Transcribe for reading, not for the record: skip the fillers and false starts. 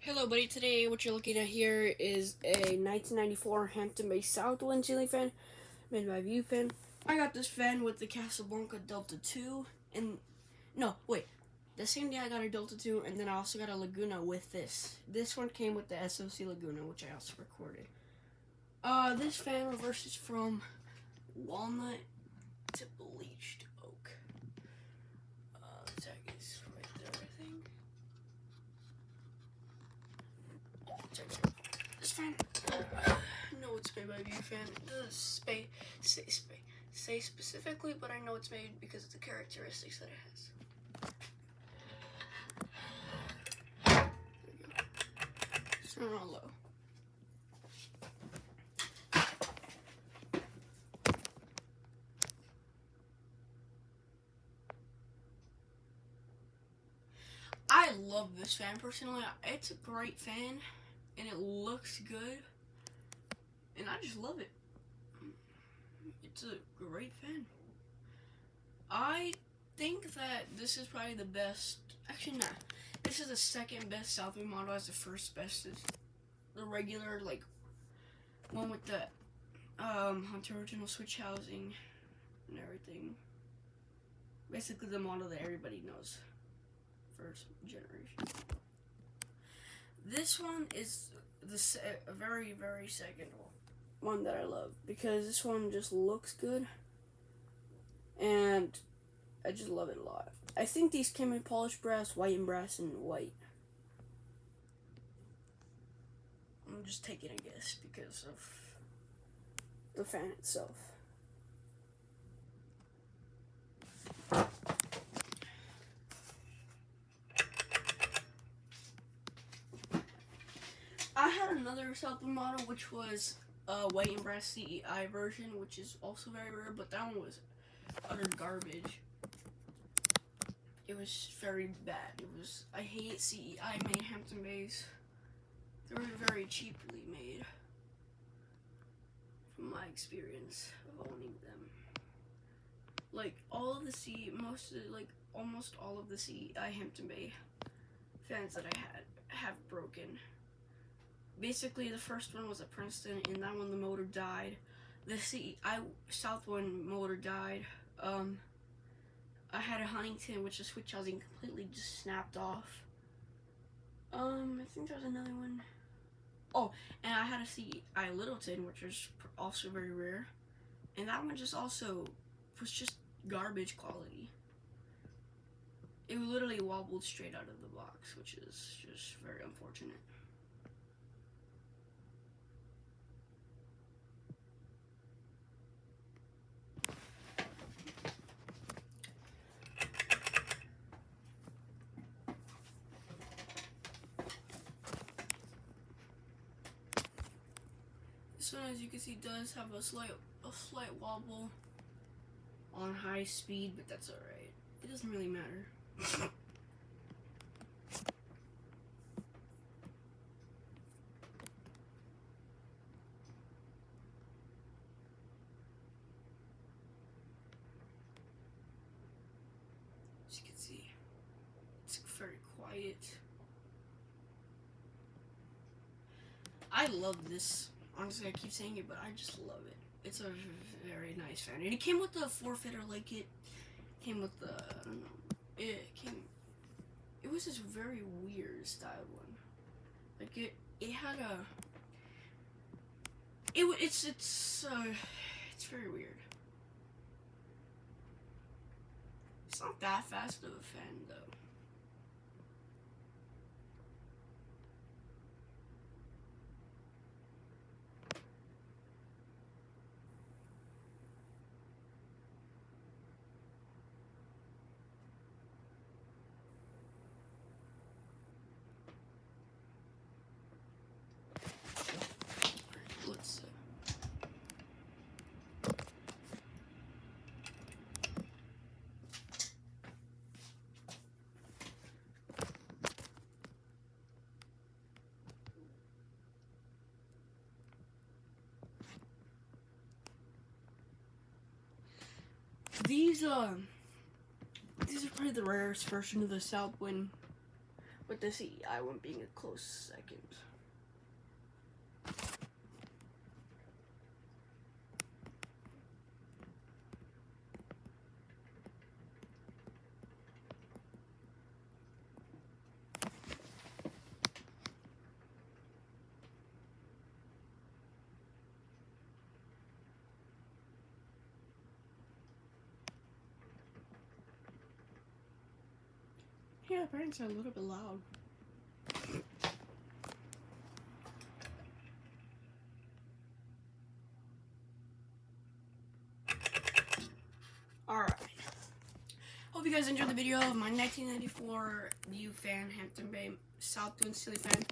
Hello buddy, today what you're looking at here is a 1994 Hampton-based Southwind ceiling fan made by Viewfan. I got this fan with the Casablanca Delta 2 and the same day I got a Delta 2 and then I also got a Laguna with this. This one came with the SOC Laguna, which I also recorded. This fan reverses from walnut to bleached oak. The tag is right there, I think. This fan, no, it's made by Viewfan. It doesn't say specifically, but I know it's made because of the characteristics that it has. There we go. Turn it on low. I love this fan personally. It's a great fan, and it looks good, and I just love it. It's a great fan. I think that this is probably the best. Actually, nah. This is the second best Southwind model, as the first best is the regular, like, one with the Hunter original switch housing and everything. Basically the model that everybody knows. First generation. This one is the very, very second one that I love, because this one just looks good and I just love it a lot. I think these came in polished brass, white and brass, and white. I'm just taking a guess because of the fan itself. I had another Southwind model which was a white and brass CEI version, which is also very rare, but that one was utter garbage. It was very bad. I hate CEI made Hampton Bays. They were very cheaply made, from my experience of owning them. Like almost all of the CEI Hampton Bay fans that I had have broken. Basically, the first one was at Princeton, and that one the motor died. The CEI Southwind motor died. I had a Huntington, which the switch housing completely just snapped off. I think there was another one. Oh, and I had a CEI Littleton, which was also very rare, and that one just also was just garbage quality. It literally wobbled straight out of the box, which is just very unfortunate. This one, as you can see, does have a slight wobble on high speed, but that's alright. It doesn't really matter. As you can see, it's very quiet. I love this. Honestly, I keep saying it, but I just love it. It's a very nice fan. And it came with the forfeiter like it. Came with the, I don't know. It was this very weird style one. Like it had a, it's very weird. It's not that fast of a fan though. Let's see. These are probably the rarest version of the Southwind with the CEI one being a close second. Yeah, parents are a little bit loud. Alright. Hope you guys enjoyed the video of my 1994 new fan, Hampton Bay South Dune Ceiling Fan.